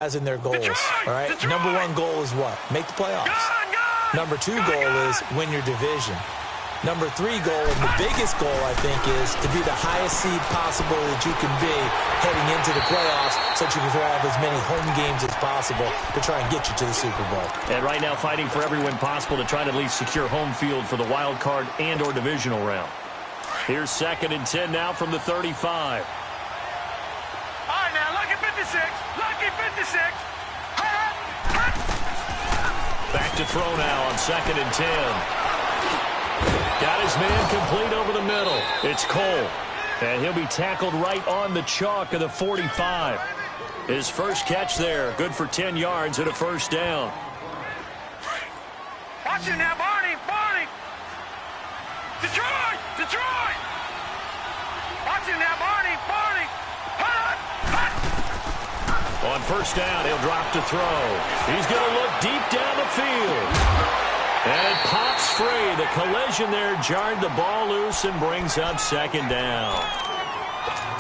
As in their goals, all right? Number one goal is what? Make the playoffs. Number two goal is win your division. Number three goal, and the biggest goal, I think, is to be the highest seed possible that you can be heading into the playoffs so that you can have as many home games as possible to try and get you to the Super Bowl. And right now fighting for every win possible to try to at least secure home field for the wild card and or divisional round. Here's 2nd and 10 now from the 35. All right, now, lucky 56. Lucky 56. Back to throw now on 2nd and 10. Got his man complete over the middle. It's Cole. And he'll be tackled right on the chalk of the 45. His first catch there, good for 10 yards and a first down. Watch it now, Barney. Barney. Detroit. Detroit. Watch it now, Barney. Barney. On first down, he'll drop to throw. He's going to look deep down the field. And it pops free. The collision there jarred the ball loose and brings up 2nd down.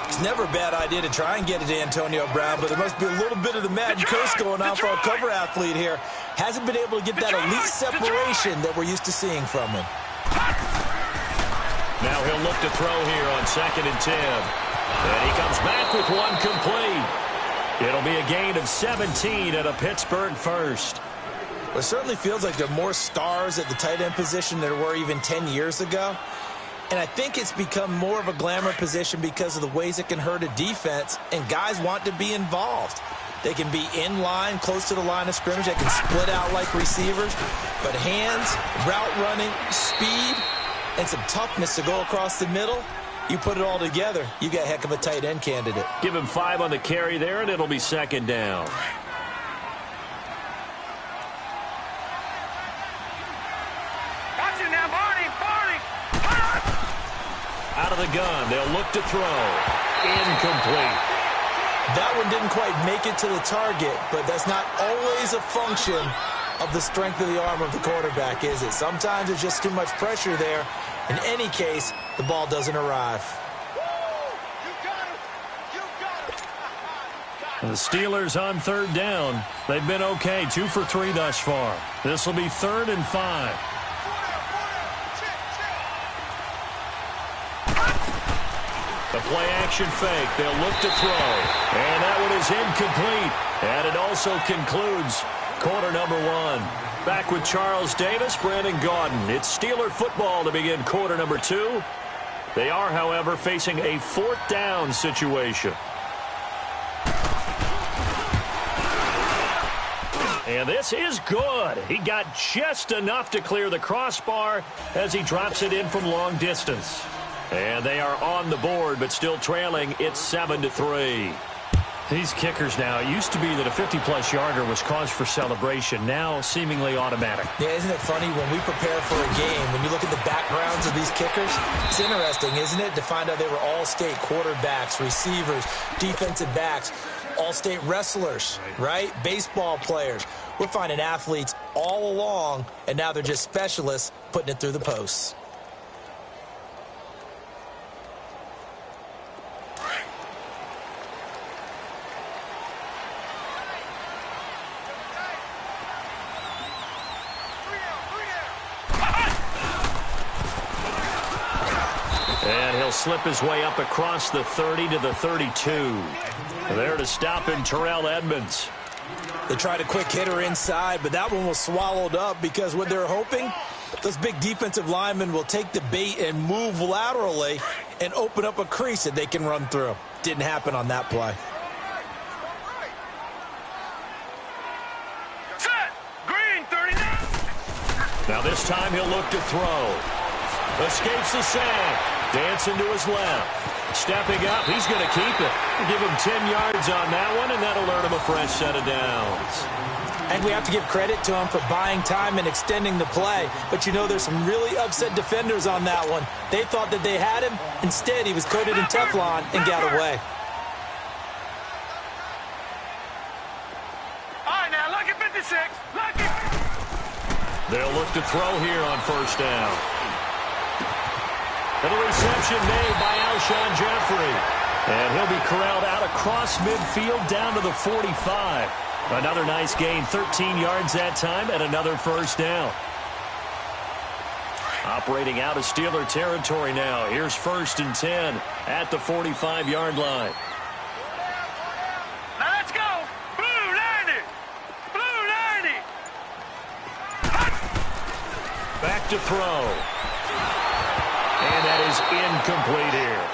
It's never a bad idea to try and get it to Antonio Brown, but there must be a little bit of the Madden curse going on for our cover athlete here. Hasn't been able to get that elite separation that we're used to seeing from him. Now he'll look to throw here on 2nd and 10. And he comes back with one complete. It'll be a gain of 17 at a Pittsburgh first. Well, it certainly feels like there are more stars at the tight end position than there were even 10 years ago. And I think it's become more of a glamour position because of the ways it can hurt a defense, and guys want to be involved. They can be in line, close to the line of scrimmage. They can split out like receivers. But hands, route running, speed, and some toughness to go across the middle, you put it all together, you got a heck of a tight end candidate. Give him 5 on the carry there, and it'll be 2nd down. Watch it now, Barney. Barney. Out of the gun, they'll look to throw. Incomplete. That one didn't quite make it to the target, but that's not always a function of the strength of the arm of the quarterback, is it? Sometimes there's just too much pressure there. In any case, the ball doesn't arrive. The Steelers on 3rd down. They've been okay, 2 for 3 thus far. This will be 3rd and 5. The play-action fake. They'll look to throw. And that one is incomplete. And it also concludes quarter number 1. Back with Charles Davis, Brandon Gaudin. It's Steeler football to begin quarter number 2. They are, however, facing a 4th down situation. And this is good. He got just enough to clear the crossbar as he drops it in from long distance. And they are on the board, but still trailing. It's 7-3. These kickers now, it used to be that a 50-plus yarder was cause for celebration. Now, seemingly automatic. Yeah, isn't it funny when we prepare for a game, when you look at the backgrounds of these kickers, it's interesting, isn't it, to find out they were all-state quarterbacks, receivers, defensive backs, all-state wrestlers, right? Baseball players. We're finding athletes all along, and now they're just specialists putting it through the posts. And he'll slip his way up across the 30 to the 32. There to stop him, Terrell Edmonds. They tried a quick hitter inside, but that one was swallowed up because what they're hoping, those big defensive linemen will take the bait and move laterally and open up a crease that they can run through. Didn't happen on that play. Set. Green, 39. Now this time he'll look to throw. Escapes the sack. Dancing to his left. Stepping up, he's going to keep it. Give him 10 yards on that one, and that'll earn him a fresh set of downs. And we have to give credit to him for buying time and extending the play. But you know, there's some really upset defenders on that one. They thought that they had him. Instead, he was coated in Teflon and got away. All right, now, lucky 56. Lucky. They'll look to throw here on first down. And the reception made by Alshon Jeffrey. And he'll be corralled out across midfield down to the 45. Another nice gain, 13 yards that time, and another first down. Operating out of Steeler territory now. Here's 1st and 10 at the 45-yard line. Now let's go. Blue 90. Blue 90. Back to throw. And that is incomplete here.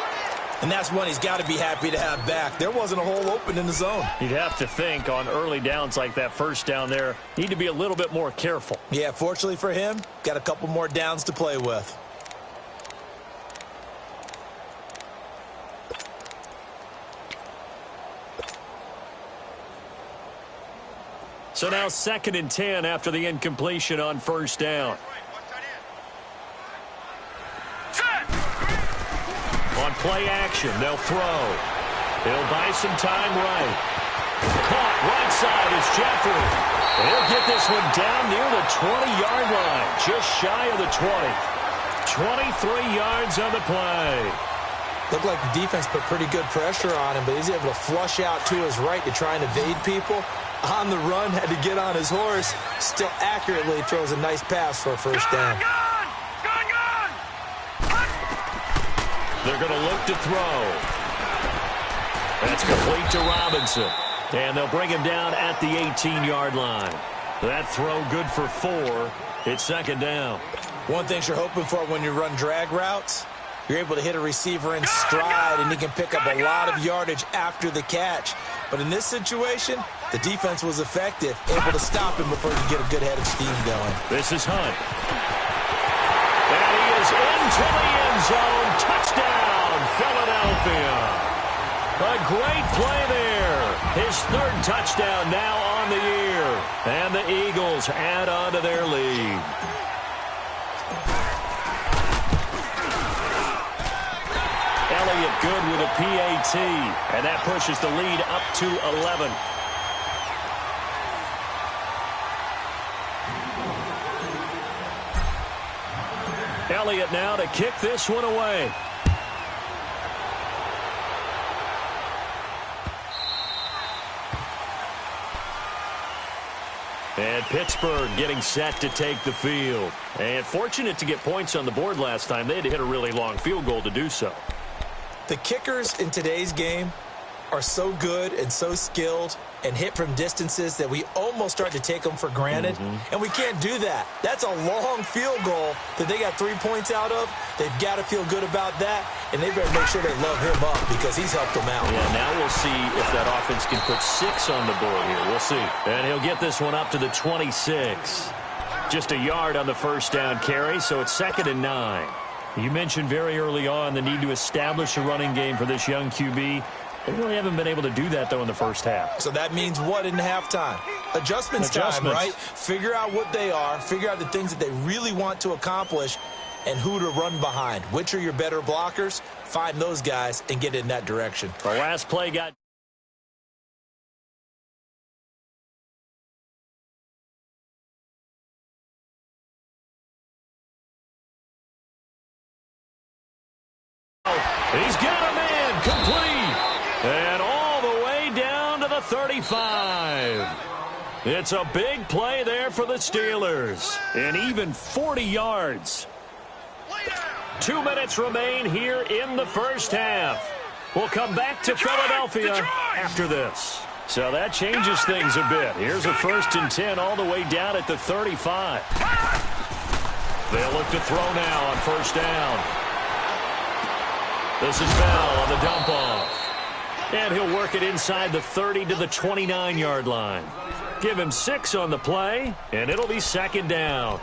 And that's one he's got to be happy to have back. There wasn't a hole open in the zone. You'd have to think on early downs like that first down there, need to be a little bit more careful. Yeah, fortunately for him, got a couple more downs to play with. So now 2nd and 10 after the incompletion on first down. On play action, they'll throw. He'll buy some time right. Caught right side is Jeffrey. He'll get this one down near the 20-yard line, just shy of the 20. 23 yards on the play. Looked like the defense put pretty good pressure on him, but he's able to flush out to his right to try and evade people. On the run, had to get on his horse. Still accurately throws a nice pass for a first down. They're going to look to throw. That's complete to Robinson. And they'll bring him down at the 18-yard line. That throw good for 4. It's 2nd down. One thing you're hoping for when you run drag routes, you're able to hit a receiver in stride, and he can pick up a lot of yardage after the catch. But in this situation, the defense was effective, able to stop him before he could get a good head of steam going. This is Hunt. And he is into the end zone. Touchdown, Philadelphia. A great play there. His 3rd touchdown now on the year. And the Eagles add on to their lead. Elliott good with a PAT. And that pushes the lead up to 11. Elliott now to kick this one away. And Pittsburgh getting set to take the field. And fortunate to get points on the board last time. They had to hit a really long field goal to do so. The kickers in today's game are so good and so skilled and hit from distances that we almost start to take them for granted. And we can't do that. That's a long field goal that they got 3 points out of. They've got to feel good about that, and they better make sure they love him up because he's helped them out. Yeah, now we'll see if that offense can put 6 on the board here. We'll see. And he'll get this one up to the 26. Just a yard on the first down carry, so it's 2nd and 9. You mentioned very early on the need to establish a running game for this young QB. They really haven't been able to do that, though, in the first half. So that means what in halftime? Adjustments time, right? Figure out what they are, figure out the things that they really want to accomplish, and who to run behind. Which are your better blockers? Find those guys and get in that direction. The last play got... He's got a man complete. And all the way down to the 35. It's a big play there for the Steelers. And even 40 yards. 2 minutes remain here in the first half. We'll come back to Philadelphia after this. So that changes things a bit. Here's a 1st and 10 all the way down at the 35. They'll look to throw now on first down. This is Bell on the dump off. And he'll work it inside the 30 to the 29-yard line. Give him 6 on the play, and it'll be 2nd down.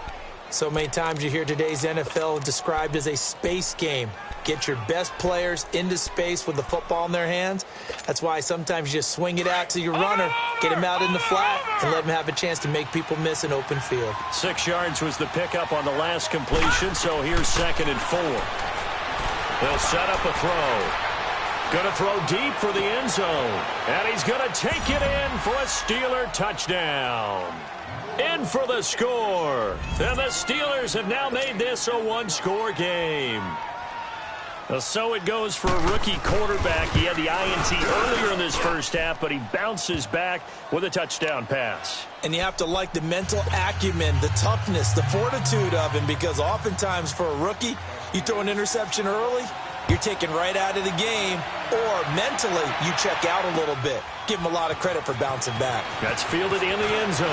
So many times you hear today's NFL described as a space game. Get your best players into space with the football in their hands. That's why sometimes you just swing it out to your runner, get him out in the flat, and let him have a chance to make people miss an open field. 6 yards was the pickup on the last completion, so here's 2nd and 4. They'll set up a throw. Going to throw deep for the end zone. And he's going to take it in for a Steeler touchdown. In for the score. And the Steelers have now made this a one-score game. Well, so it goes for a rookie quarterback. He had the INT earlier in this first half, but he bounces back with a touchdown pass. And you have to like the mental acumen, the toughness, the fortitude of him, because oftentimes for a rookie, you throw an interception early, you're taken right out of the game, or mentally you check out a little bit. Give him a lot of credit for bouncing back. That's fielded in the end zone.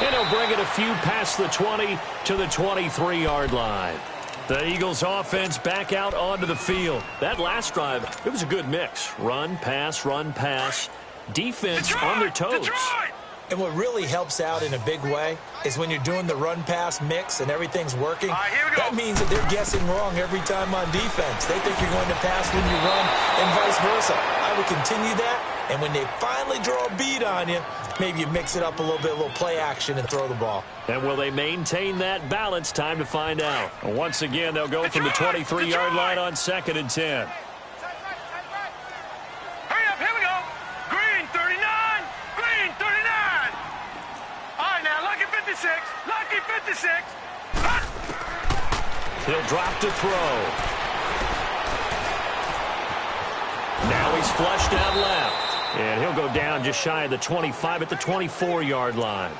And he'll bring it a few past the 20 to the 23-yard line. The Eagles offense back out onto the field. That last drive, it was a good mix. Run, pass, defense Detroit! on their toes. Detroit! And what really helps out in a big way is when you're doing the run-pass mix and everything's working, All right, here we go. that means that they're guessing wrong every time on defense. They think you're going to pass when you run and vice versa. I would continue that, and when they finally draw a beat on you, maybe you mix it up a little bit, a little play action, and throw the ball. And will they maintain that balance? Time to find out. Once again, they'll go from the 23-yard line on 2nd and 10. Hurry up, here we go. Green 39, green 39. All right, now, lucky 56, lucky 56. He'll drop to throw. Now he's flushed out left. And he'll go down just shy of the 25 at the 24-yard line.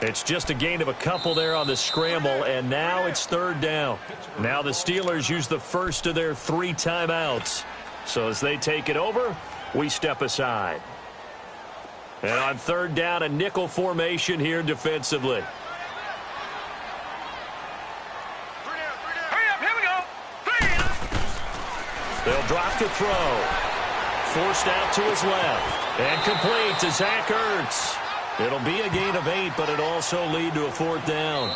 It's just a gain of a couple there on the scramble, and now it's 3rd down. Now the Steelers use the first of their 3 timeouts. So as they take it over, we step aside. And on 3rd down, a nickel formation here defensively. Hurry up, here we go. 3. They'll drop to throw. Forced out to his left. And complete to Zach Ertz. It'll be a gain of 8, but it'll also lead to a 4th down.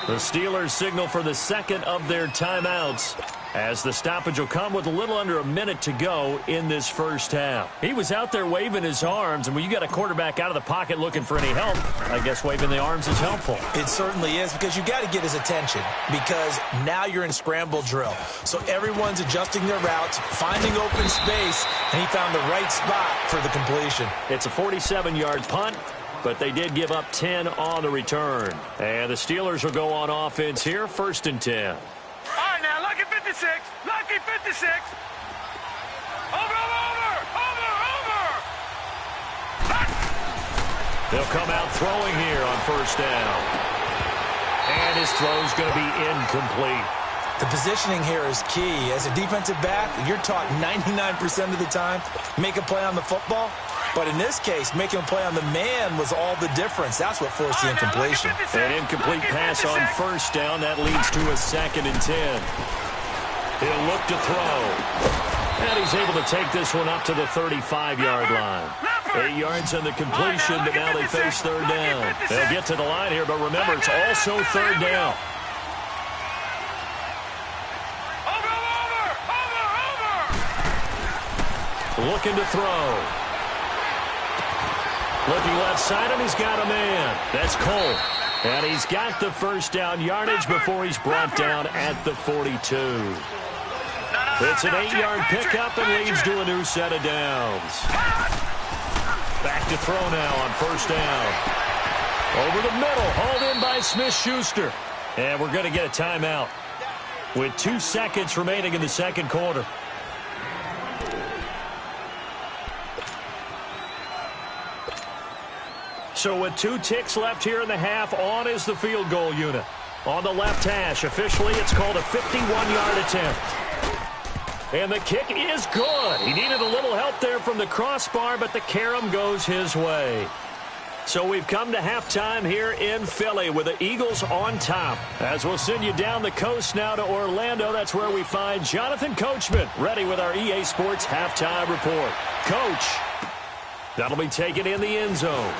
The Steelers signal for the second of their timeouts, as the stoppage will come with a little under a minute to go in this first half. He was out there waving his arms, and when you got a quarterback out of the pocket looking for any help, I guess waving the arms is helpful. It certainly is, because you got to get his attention, because now you're in scramble drill. So everyone's adjusting their routes, finding open space, and he found the right spot for the completion. It's a 47-yard punt, but they did give up 10 on the return. And the Steelers will go on offense here, 1st and 10. All right, now, lucky 56, lucky 56. Over. They'll come out throwing here on 1st down. And his throw's going to be incomplete. The positioning here is key. As a defensive back, you're taught 99% of the time, make a play on the football. But in this case, making a play on the man was all the difference. That's what forced the incompletion. An incomplete pass on 1st down. That leads to a 2nd and 10. He'll look to throw. And he's able to take this one up to the 35-yard line. 8 yards on the completion, but now they face 3rd down. They'll get to the line here, but remember, it's also 3rd down. Looking to throw. Looking left side, and he's got a man. That's Cole. And he's got the 1st down yardage before he's brought down at the 42. It's an 8-yard pickup and leads to a new set of downs. Back to throw now on 1st down. Over the middle, hauled in by Smith-Schuster. And we're going to get a timeout with 2 seconds remaining in the 2nd quarter. So with 2 ticks left here in the half, on is the field goal unit. On the left hash, officially it's called a 51-yard attempt. And the kick is good. He needed a little help there from the crossbar, but the carom goes his way. So we've come to halftime here in Philly with the Eagles on top. As we'll send you down the coast now to Orlando, that's where we find Jonathan Coachman ready with our EA Sports halftime report. Coach, that'll be taken in the end zone.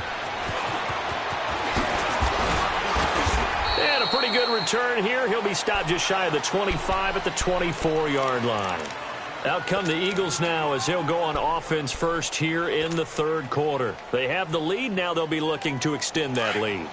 And a pretty good return here. He'll be stopped just shy of the 25 at the 24-yard line. Out come the Eagles now as they'll go on offense first here in the 3rd quarter. They have the lead. Now they'll be looking to extend that lead.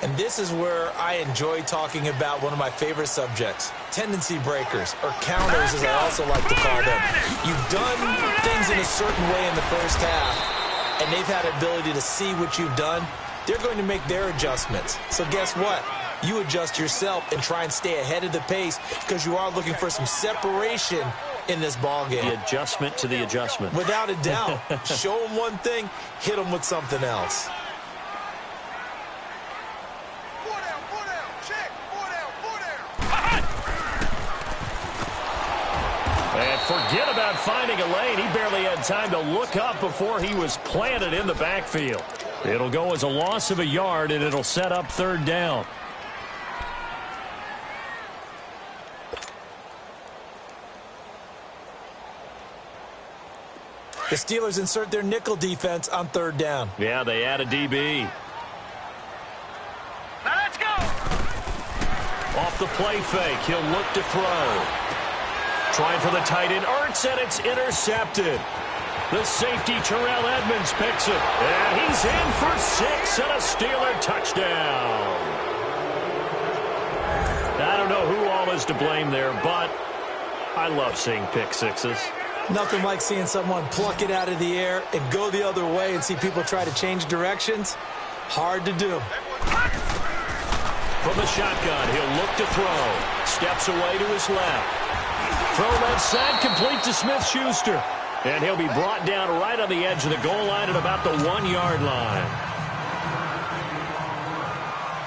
And this is where I enjoy talking about one of my favorite subjects, tendency breakers, or counters as I also like to call them. You've done things in a certain way in the first half, and they've had the ability to see what you've done. They're going to make their adjustments. So guess what? you adjust yourself and try and stay ahead of the pace because you are looking for some separation in this ball game. The adjustment to the adjustment. Without a doubt. Show them one thing, hit them with something else. And forget about finding a lane. He barely had time to look up before he was planted in the backfield. It'll go as a loss of a yard, and it'll set up third down. The Steelers insert their nickel defense on third down. Yeah, they add a DB. Now let's go. Off the play fake, he'll look to throw. Trying for the tight end, Ertz, and it's intercepted. The safety, Terrell Edmonds, picks it. And he's in for 6 and a Steeler touchdown. I don't know who all is to blame there, but I love seeing pick sixes. Nothing like seeing someone pluck it out of the air and go the other way and see people try to change directions. Hard to do. From the shotgun, he'll look to throw. Steps away to his left. Throw left side, complete to Smith-Schuster. And he'll be brought down right on the edge of the goal line at about the 1-yard line.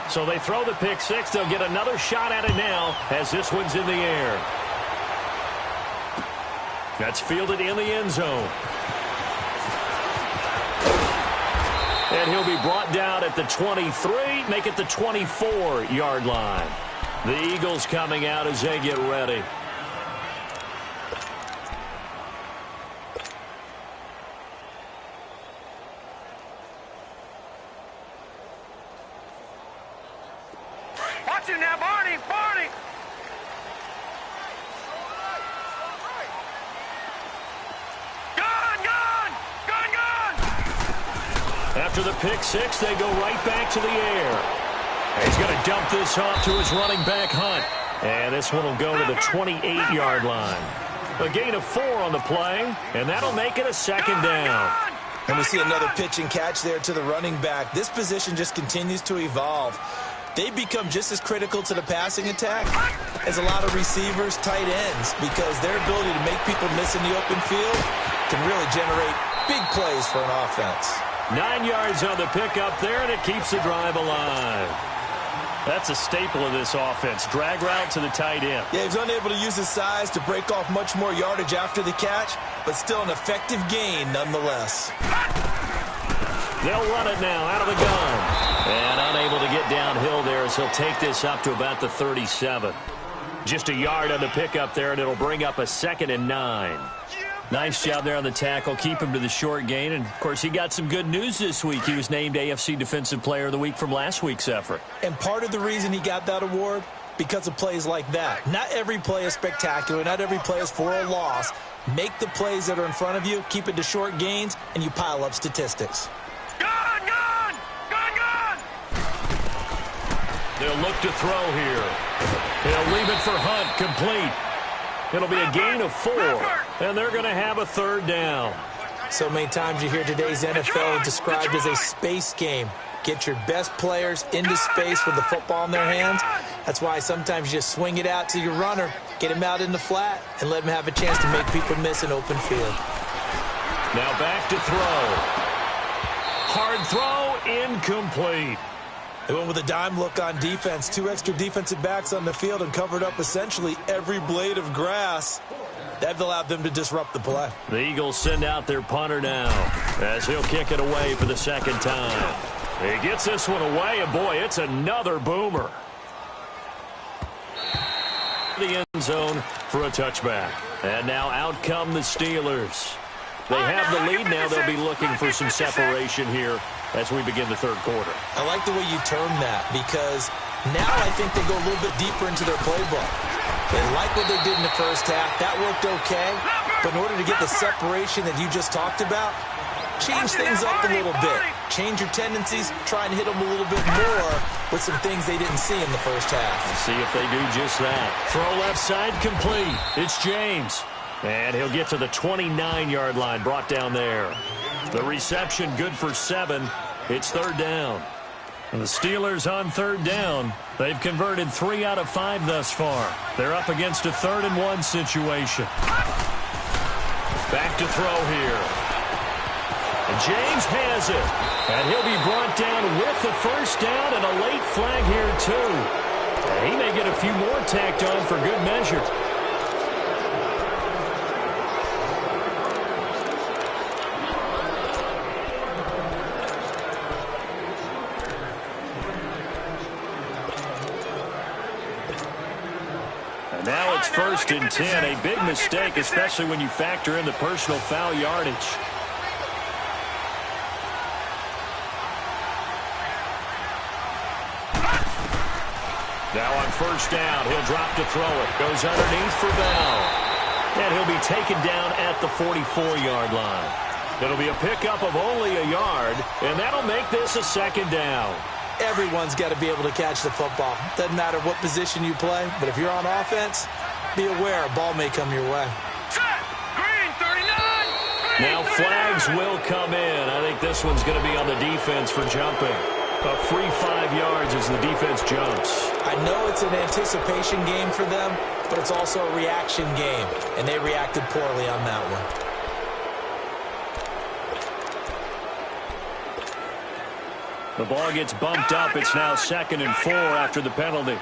So they throw the pick six. They'll get another shot at it now as this one's in the air. That's fielded in the end zone. And he'll be brought down at the 23, make it the 24-yard line. The Eagles coming out as they get ready. Watch him now, Barney. Barney. After the pick six, they go right back to the air. He's going to dump this off to his running back, Hunt. And this one will go to the 28-yard line. A gain of 4 on the play, and that'll make it a second down. And we see another pitch and catch there to the running back. This position just continues to evolve. They become just as critical to the passing attack as a lot of receivers, tight ends, because their ability to make people miss in the open field can really generate big plays for an offense. 9 yards on the pickup there, and it keeps the drive alive. That's a staple of this offense. Drag route to the tight end. Yeah, he's unable to use his size to break off much more yardage after the catch, but still an effective gain nonetheless. They'll run it now out of the gun. And unable to get downhill there as he'll take this up to about the 37. Just a yard on the pickup there, and it'll bring up a 2nd and 9. Nice job there on the tackle. Keep him to the short gain. And, of course, he got some good news this week. He was named AFC Defensive Player of the Week from last week's effort. And part of the reason he got that award, because of plays like that. Not every play is spectacular. Not every play is for a loss. Make the plays that are in front of you, keep it to short gains, and you pile up statistics. Gun, gun! Gun, gun! They'll look to throw here. He'll leave it for Hunt, complete. It'll be a gain of 4, and they're going to have a 3rd down. So many times you hear today's NFL described as a space game. Get your best players into space with the football in their hands. That's why sometimes you just swing it out to your runner, get him out in the flat, and let him have a chance to make people miss an open field. Now back to throw. Hard throw, incomplete. They went with a dime look on defense. 2 extra defensive backs on the field and covered up essentially every blade of grass. That allowed them to disrupt the play. The Eagles send out their punter now as he'll kick it away for the 2nd time. He gets this one away, and boy, it's another boomer. The end zone for a touchback. And now out come the Steelers. They have the lead now. They'll be looking for some separation here as we begin the 3rd quarter. I like the way you term that, because now I think they go a little bit deeper into their playbook. They like what they did in the first half. That worked okay. But in order to get the separation that you just talked about, change things up a little bit. Change your tendencies. Try and hit them a little bit more with some things they didn't see in the first half. Let's see if they do just that. Throw left side complete. It's James. And he'll get to the 29-yard line, brought down there. The reception good for 7. It's 3rd down. And the Steelers on third down. They've converted 3 out of 5 thus far. They're up against a 3rd-and-1 situation. Back to throw here. And James has it. And he'll be brought down with the first down and a late flag here, too. And he may get a few more tacked on for good measure. Now it's 1st and 10, a big mistake, especially when you factor in the personal foul yardage. Now on 1st down, he'll drop to throw it. Goes underneath for Bell. And he'll be taken down at the 44-yard line. It'll be a pickup of only a yard, and that'll make this a 2nd down. Everyone's got to be able to catch the football. Doesn't matter what position you play, but if you're on offense, be aware a ball may come your way. Green 39. Now flags will come in. I think this one's going to be on the defense for jumping. A free 5 yards as the defense jumps. I know it's an anticipation game for them, but it's also a reaction game, and they reacted poorly on that one. The ball gets bumped up. It's now 2nd and 4 after the penalty. Over.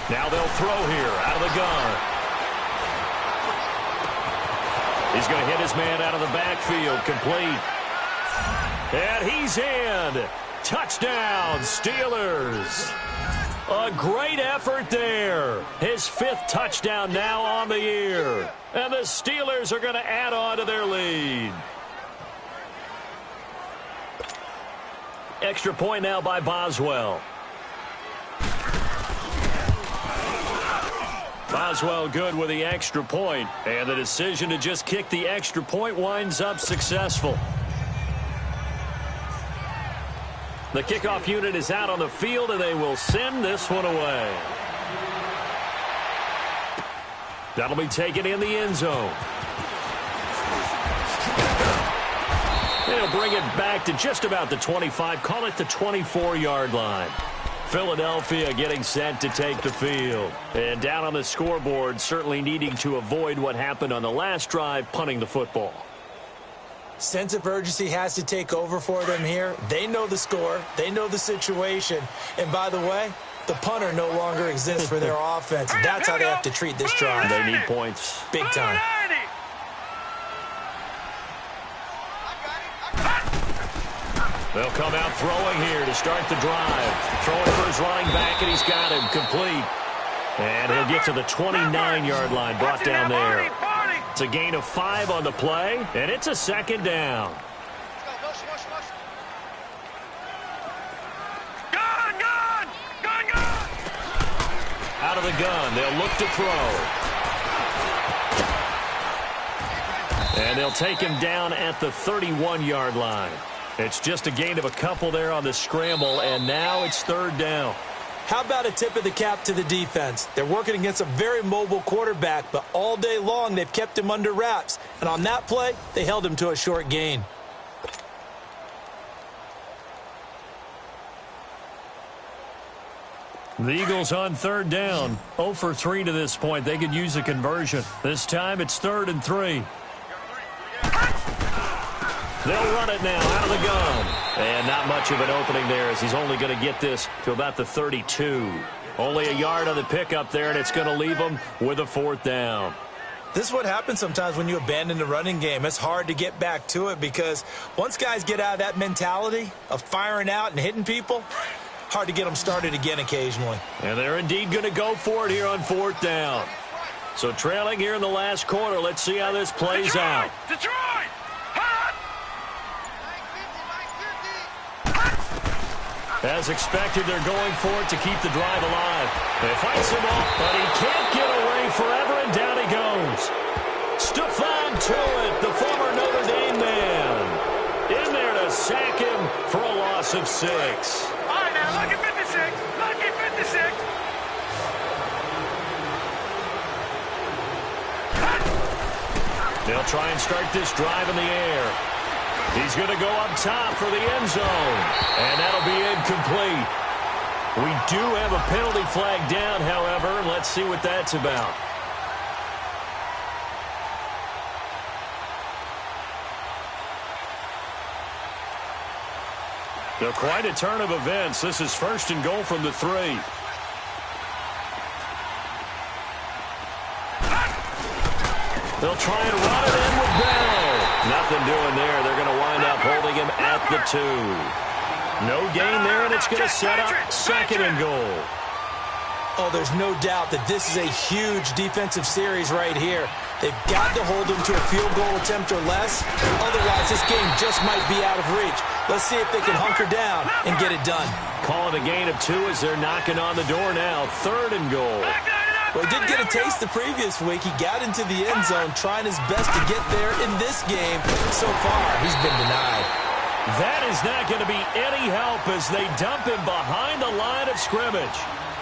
Now they'll throw here out of the gun. He's going to hit his man out of the backfield. Complete. And he's in. Touchdown, Steelers. A great effort there. His 5th touchdown now on the year. And the Steelers are going to add on to their lead. Extra point now by Boswell. Boswell good with the extra point. And the decision to just kick the extra point winds up successful. The kickoff unit is out on the field, and they will send this one away. That'll be taken in the end zone. They'll bring it back to just about the 25, call it the 24-yard line. Philadelphia getting set to take the field. And down on the scoreboard, certainly needing to avoid what happened on the last drive, punting the football. Sense of urgency has to take over for them here. They know the score. They know the situation. And by the way, the punter no longer exists for their offense. That's how they have to treat this drive. They need points. Big time. They'll come out throwing here to start the drive. Throwing for his running back, and he's got him complete. And he'll get to the 29-yard line, brought down there. It's a gain of 5 on the play, and it's a 2nd down. Out of the gun, they'll look to throw. And they'll take him down at the 31-yard line. It's just a gain of a couple there on the scramble, and now it's 3rd down. How about a tip of the cap to the defense? They're working against a very mobile quarterback, but all day long they've kept him under wraps. And on that play, they held him to a short gain. The Eagles on 3rd down. 0 for 3 to this point. They could use a conversion. This time it's 3rd and 3. They'll run it now out of the gun. And not much of an opening there as he's only going to get this to about the 32. Only a yard on the pickup there, and it's going to leave him with a 4th down. This is what happens sometimes when you abandon the running game. It's hard to get back to it because once guys get out of that mentality of firing out and hitting people, hard to get them started again occasionally. And they're indeed going to go for it here on 4th down. So trailing here in the last quarter, let's see how this plays out. Detroit! As expected, they're going for it to keep the drive alive. They fights him off, but he can't get away forever, and down he goes. Stephon Tuitt, the former Notre Dame man, in there to sack him for a loss of 6. now, lucky 56. Lucky 56. They'll try and start this drive in the air. He's going to go up top for the end zone. And that'll be incomplete. We do have a penalty flag down, however. Let's see what that's about. So quite a turn of events. This is first and goal from the 3. They'll try and run it in with Bell. Nothing doing there. They're going to wind up holding him at the 2. No gain there, and it's going to set up second and goal. Oh, there's no doubt that this is a huge defensive series right here. They've got to hold them to a field goal attempt or less. Otherwise, this game just might be out of reach. Let's see if they can hunker down and get it done. Calling a gain of 2 as they're knocking on the door now. Third and goal. Well, he did get a taste the previous week. He got into the end zone trying his best to get there in this game. So far, he's been denied. That is not going to be any help as they dump him behind the line of scrimmage.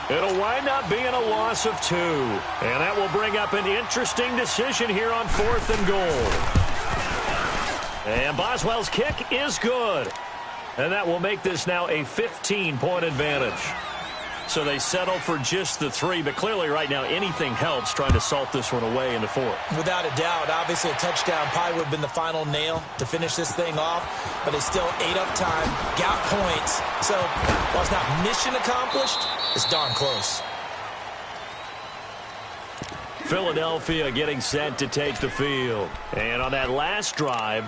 It'll wind up being a loss of 2. And that will bring up an interesting decision here on 4th and goal. And Boswell's kick is good. And that will make this now a 15-point advantage. So they settle for just the 3, but clearly right now anything helps trying to salt this one away in the 4th. Without a doubt, obviously a touchdown probably would have been the final nail to finish this thing off, but they still ate up time, got points. So while it's not mission accomplished, it's darn close. Philadelphia getting set to take the field. And on that last drive,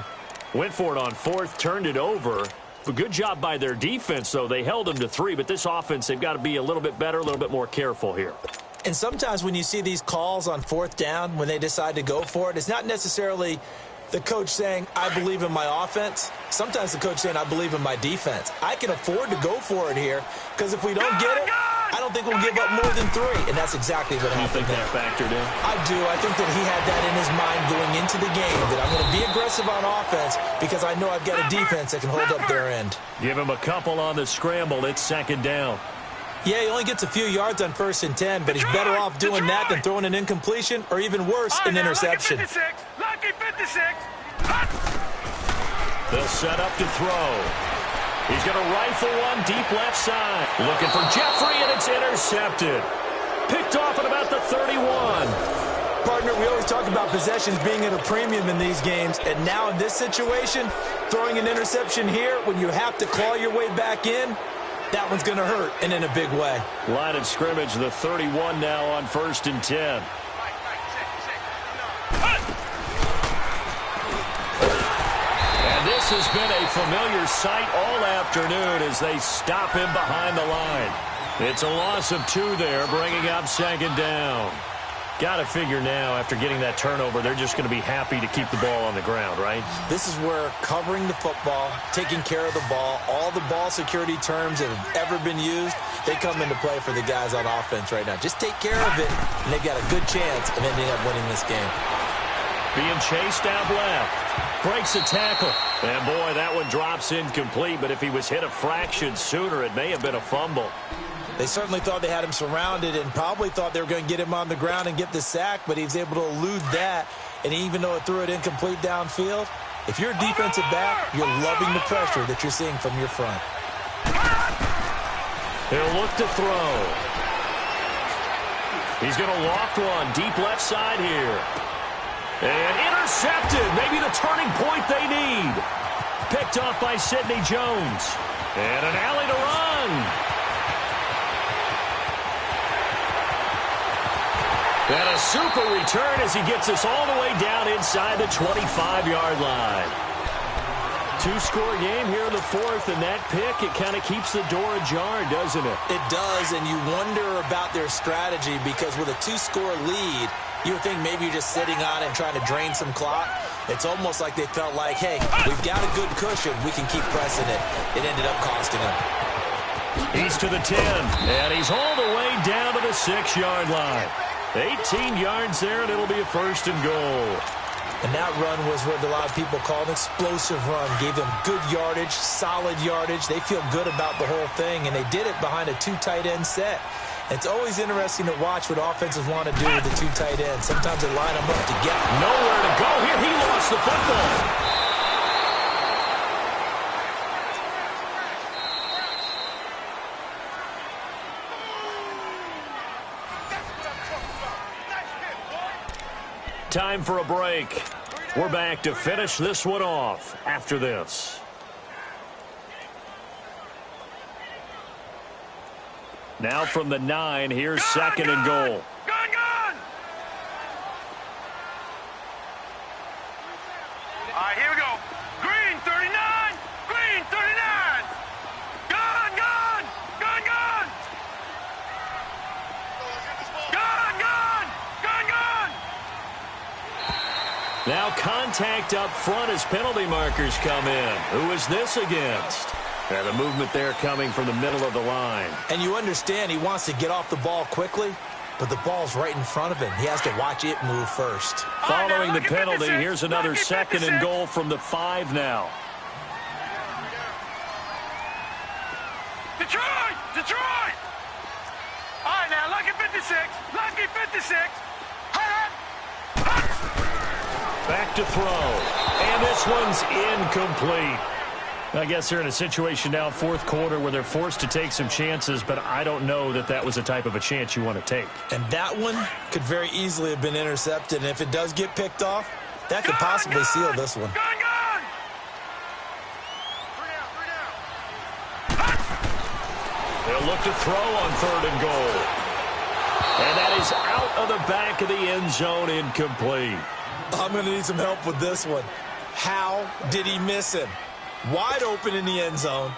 went for it on 4th, turned it over. A good job by their defense, though. They held them to 3, but this offense, they've got to be a little bit better, a little bit more careful here. And sometimes when you see these calls on 4th down, when they decide to go for it, it's not necessarily the coach saying, I believe in my offense. Sometimes the coach saying, I believe in my defense. I can afford to go for it here because if we don't get it, I don't think we'll give up more than 3. And that's exactly what happened there. You think that factored in? I do. I think that he had that in his mind going into the game, that I'm going to be aggressive on offense because I know I've got a defense that can hold up their end. Give him a couple on the scramble. It's second down. Yeah, he only gets a few yards on 1st and 10, but he's better off doing that than throwing an incompletion or even worse, an interception. Lucky 56. They'll set up to throw. He's going to rifle one deep left side. Looking for Jeffrey, and it's intercepted. Picked off at about the 31. Partner, we always talk about possessions being at a premium in these games, and now in this situation, throwing an interception here when you have to claw your way back in, that one's going to hurt, and in a big way. Line of scrimmage, the 31 now on 1st and 10. This has been a familiar sight all afternoon as they stop him behind the line. It's a loss of 2 there, bringing up second down. Got to figure now, after getting that turnover, they're just going to be happy to keep the ball on the ground, right? This is where covering the football, taking care of the ball, all the ball security terms that have ever been used, they come into play for the guys on offense right now. Just take care of it, and they've got a good chance of ending up winning this game. Being chased out left. Breaks a tackle. And, boy, that one drops incomplete. But if he was hit a fraction sooner, it may have been a fumble. They certainly thought they had him surrounded and probably thought they were going to get him on the ground and get the sack, but he was able to elude that. And even though it threw it incomplete downfield, if you're a defensive back, you're loving the pressure that you're seeing from your front. He'll look to throw. He's going to loft one deep left side here. And intercepted. Maybe the turning point they need. Picked off by Sidney Jones. And an alley to run. And a super return as he gets us all the way down inside the 25-yard line. 2-score game here in the 4th, and that pick, it kind of keeps the door ajar, doesn't it? It does, and you wonder about their strategy because with a 2-score lead, you would think maybe you're just sitting on it and trying to drain some clock. It's almost like they felt like, hey, we've got a good cushion. We can keep pressing it. It ended up costing them. He's to the 10, and he's all the way down to the 6-yard line. 18 yards there, and it'll be a 1st and goal. And that run was what a lot of people call an explosive run. Gave them good yardage, solid yardage. They feel good about the whole thing, and they did it behind a 2 tight end set. It's always interesting to watch what offenses want to do with the 2 tight ends. Sometimes they line them up together. Nowhere to go here. He lost the football. Time for a break. We're back to finish this one off after this. Now from the 9, here's second and goal. Gun! All right, here we go. Green 39. Green 39. Gun! Gun! Now contact up front as penalty markers come in. Who is this against? And the movement there coming from the middle of the line. And you understand he wants to get off the ball quickly, but the ball's right in front of him. He has to watch it move first. Following the penalty, here's another second and goal from the 5 now. Detroit! All right, now, lucky 56. Lucky 56. Back to throw. And this one's incomplete. I guess they're in a situation now, fourth quarter, where they're forced to take some chances, but I don't know that that was the type of a chance you want to take. And that one could very easily have been intercepted. And if it does get picked off, that could possibly seal this one. They'll look to throw on third and goal. And that is out of the back of the end zone, incomplete. I'm going to need some help with this one. How did he miss him? Wide open in the end zone.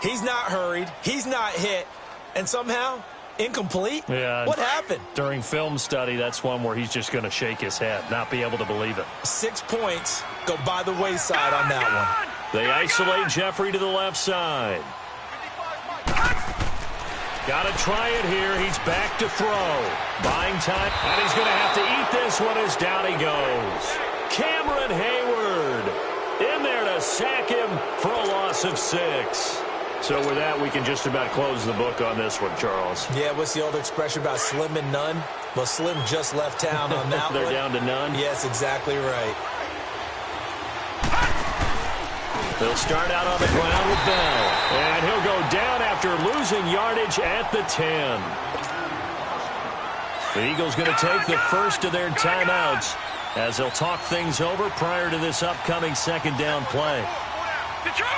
He's not hurried. He's not hit. And somehow, incomplete? Yeah. What happened? During film study, that's one where he's just going to shake his head, not be able to believe it. 6 points go by the wayside on that one. They isolate Jeffrey to the left side. Got to try it here. He's back to throw. Buying time. And he's going to have to eat this one as down he goes. Cameron Hayward in there to sack him for a loss of 6. So with that, we can just about close the book on this one, Charles. Yeah, what's the old expression about slim and none? Well, Slim just left town on that They're one. down to none? Yes, exactly right. They'll start out on the ground with Bell. And he'll go down after losing yardage at the 10. The Eagles going to take the first of their timeouts as they'll talk things over prior to this upcoming second down play. Detroit!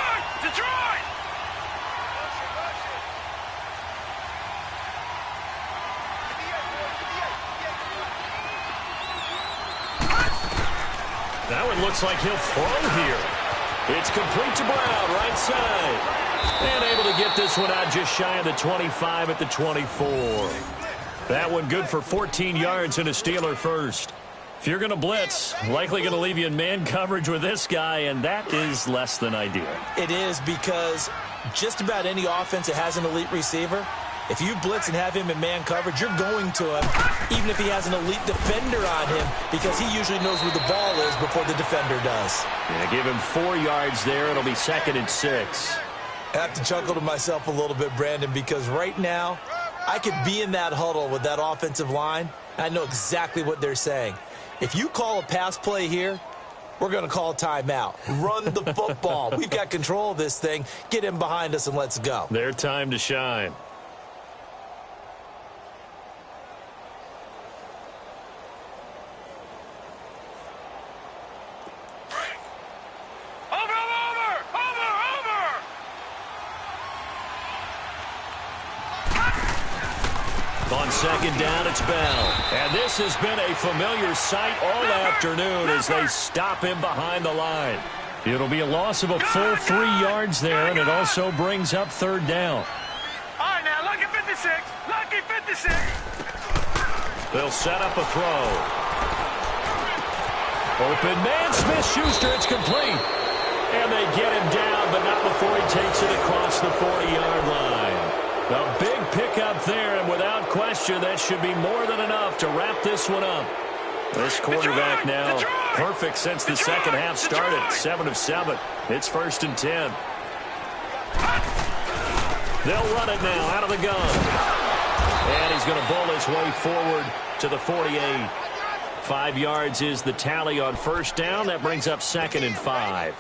That one looks like he'll throw here. It's complete to Brown, right side. And able to get this one out just shy of the 25 at the 24. That one good for 14 yards and a Steeler first. If you're going to blitz, likely going to leave you in man coverage with this guy, and that is less than ideal. It is, because just about any offense that has an elite receiver, if you blitz and have him in man coverage, you're going to him, even if he has an elite defender on him, because he usually knows where the ball is before the defender does. Yeah, give him 4 yards there. It'll be 2nd and 6. I have to chuckle to myself a little bit, Brandon, because right now I could be in that huddle with that offensive line. I know exactly what they're saying. If you call a pass play here, we're going to call a timeout. Run the football. We've got control of this thing. Get him behind us and let's go. Their time to shine. On second down, it's Bell. And this has been a familiar sight all afternoon as they stop him behind the line. It'll be a loss of a full 3 yards there, and it also brings up third down. All right, now, lucky 56. Lucky 56. They'll set up a throw. Open man, Smith-Schuster, it's complete. And they get him down, but not before he takes it across the 40-yard line. A big pickup there, and without question, that should be more than enough to wrap this one up. This quarterback now perfect since the second half started. 7 of 7. It's 1st and 10. They'll run it now out of the gun. And he's going to bowl his way forward to the 48. 5 yards is the tally on 1st down. That brings up 2nd and 5.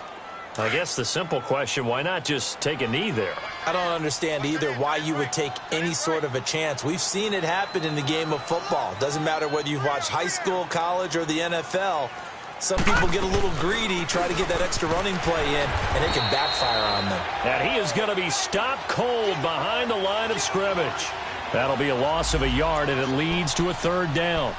I guess the simple question, why not just take a knee there? I don't understand either why you would take any sort of a chance. We've seen it happen in the game of football. Doesn't matter whether you've watched high school, college, or the NFL. Some people get a little greedy, try to get that extra running play in, and it can backfire on them. And he is going to be stopped cold behind the line of scrimmage. That'll be a loss of a yard, and it leads to a 3rd down.